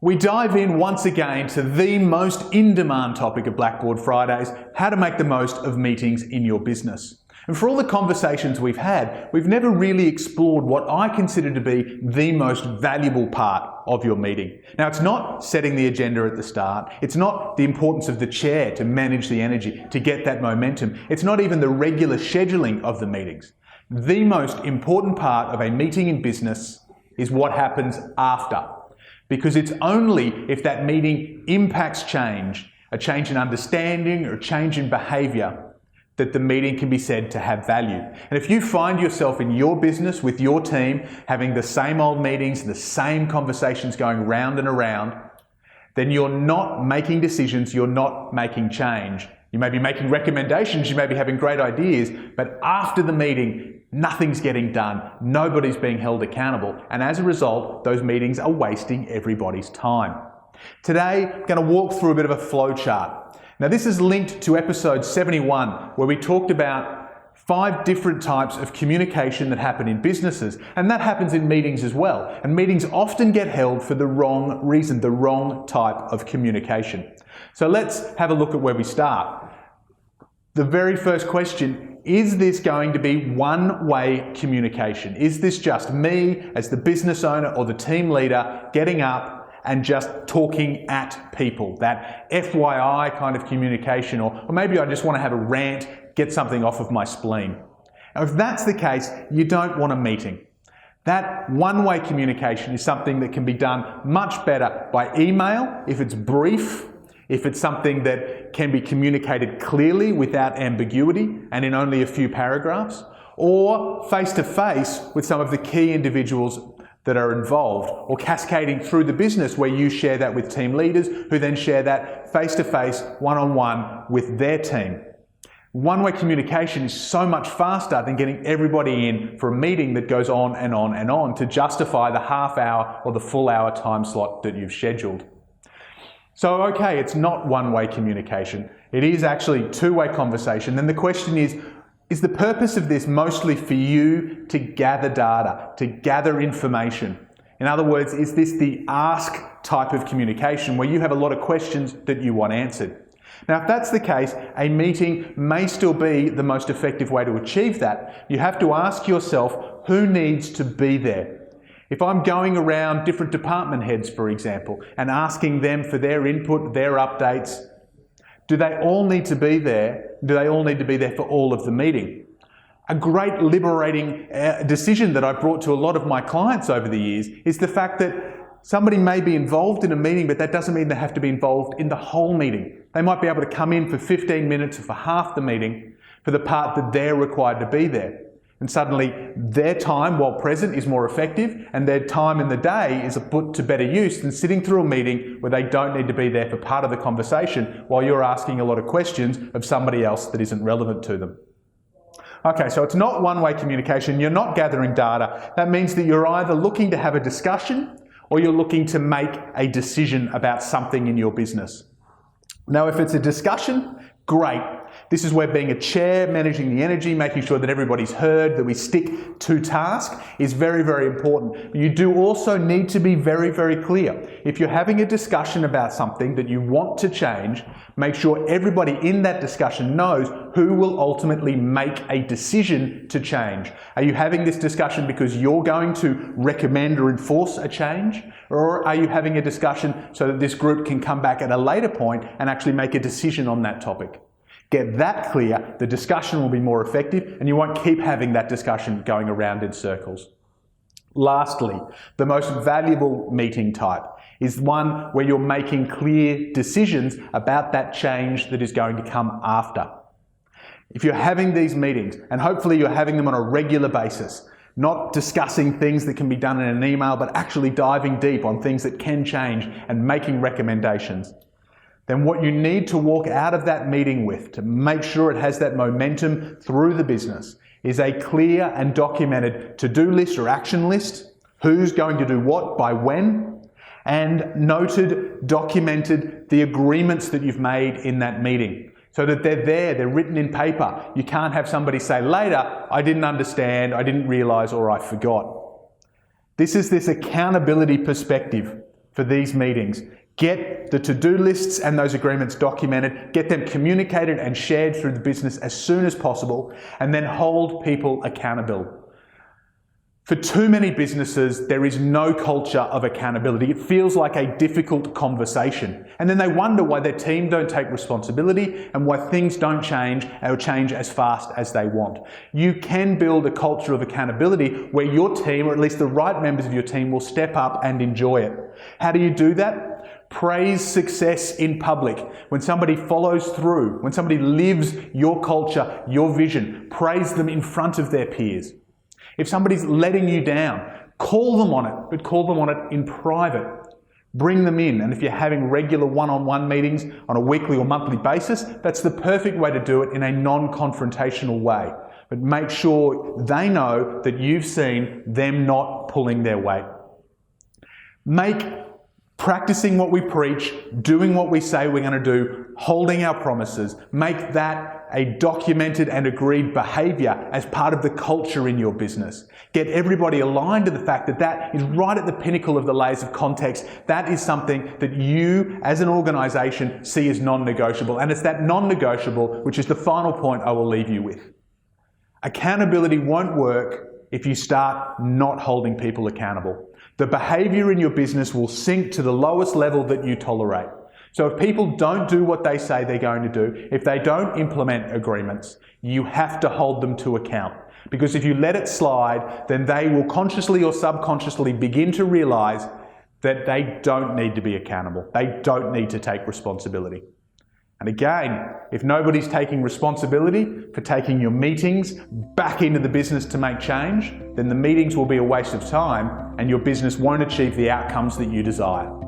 We dive in once again to the most in-demand topic of Blackboard Fridays, how to make the most of meetings in your business. And for all the conversations we've had, we've never really explored what I consider to be the most valuable part of your meeting. Now, it's not setting the agenda at the start. It's not the importance of the chair to manage the energy, to get that momentum. It's not even the regular scheduling of the meetings. The most important part of a meeting in business is what happens after. Because it's only if that meeting impacts change, a change in understanding or a change in behaviour, that the meeting can be said to have value. And if you find yourself in your business with your team having the same old meetings, the same conversations going round and around, then you're not making decisions, you're not making change. You may be making recommendations, you may be having great ideas, but after the meeting, nothing's getting done, nobody's being held accountable, and as a result, those meetings are wasting everybody's time. Today, I'm going to walk through a bit of a flow chart. Now, this is linked to episode 71, where we talked about 5 different types of communication that happen in businesses, and that happens in meetings as well. And meetings often get held for the wrong reason, the wrong type of communication. So let's have a look at where we start. The very first question, is this going to be one-way communication? Is this just me as the business owner or the team leader getting up and just talking at people, that FYI kind of communication, or maybe I just want to have a rant, get something off of my spleen. Now, if that's the case, you don't want a meeting. That one-way communication is something that can be done much better by email, if it's brief, if it's something that can be communicated clearly without ambiguity and in only a few paragraphs, or face-to-face with some of the key individuals that are involved, or cascading through the business where you share that with team leaders who then share that face-to-face, one-on-one with their team. One-way communication is so much faster than getting everybody in for a meeting that goes on and on and on to justify the half hour or the full hour time slot that you've scheduled. So, okay, it's not one-way communication. It is actually two-way conversation. Then the question is the purpose of this mostly for you to gather data, to gather information? In other words, is this the ask type of communication where you have a lot of questions that you want answered? Now, if that's the case, a meeting may still be the most effective way to achieve that. You have to ask yourself, who needs to be there? If I'm going around different department heads, for example, and asking them for their input, their updates, do they all need to be there? Do they all need to be there for all of the meeting? A great liberating decision that I've brought to a lot of my clients over the years is the fact that somebody may be involved in a meeting, but that doesn't mean they have to be involved in the whole meeting. They might be able to come in for 15 minutes or for half the meeting for the part that they're required to be there. And suddenly their time while present is more effective, and their time in the day is put to better use than sitting through a meeting where they don't need to be there for part of the conversation while you're asking a lot of questions of somebody else that isn't relevant to them. Okay, so it's not one-way communication. You're not gathering data. That means that you're either looking to have a discussion or you're looking to make a decision about something in your business. Now, if it's a discussion, great. This is where being a chair, managing the energy, making sure that everybody's heard, that we stick to task is very, very important. But you do also need to be very, very clear. If you're having a discussion about something that you want to change, make sure everybody in that discussion knows who will ultimately make a decision to change. Are you having this discussion because you're going to recommend or enforce a change? Or are you having a discussion so that this group can come back at a later point and actually make a decision on that topic? Get that clear, the discussion will be more effective and you won't keep having that discussion going around in circles. Lastly, the most valuable meeting type is one where you're making clear decisions about that change that is going to come after. If you're having these meetings, and hopefully you're having them on a regular basis, not discussing things that can be done in an email, but actually diving deep on things that can change and making recommendations, then what you need to walk out of that meeting with to make sure it has that momentum through the business is a clear and documented to-do list or action list, who's going to do what by when, and noted, documented the agreements that you've made in that meeting so that they're there, they're written in paper. You can't have somebody say later, I didn't understand, I didn't realise, or I forgot. This is this accountability perspective for these meetings. Get the to-do lists and those agreements documented, get them communicated and shared through the business as soon as possible, and then hold people accountable. For too many businesses, there is no culture of accountability. It feels like a difficult conversation. And then they wonder why their team don't take responsibility and why things don't change or change as fast as they want. You can build a culture of accountability where your team, or at least the right members of your team, will step up and enjoy it. How do you do that? Praise success in public. When somebody follows through, when somebody lives your culture, your vision, praise them in front of their peers. If somebody's letting you down, call them on it, but call them on it in private. Bring them in, and if you're having regular one-on-one meetings on a weekly or monthly basis, that's the perfect way to do it in a non-confrontational way. But make sure they know that you've seen them not pulling their weight. Make practicing what we preach, doing what we say we're going to do, holding our promises, make that a documented and agreed behaviour as part of the culture in your business. Get everybody aligned to the fact that that is right at the pinnacle of the layers of context. That is something that you as an organisation see as non-negotiable, and it's that non-negotiable which is the final point I will leave you with. Accountability won't work if you start not holding people accountable. The behaviour in your business will sink to the lowest level that you tolerate. So if people don't do what they say they're going to do, if they don't implement agreements, you have to hold them to account. Because if you let it slide, then they will consciously or subconsciously begin to realise that they don't need to be accountable. They don't need to take responsibility. And again, if nobody's taking responsibility for taking your meetings back into the business to make change, then the meetings will be a waste of time and your business won't achieve the outcomes that you desire.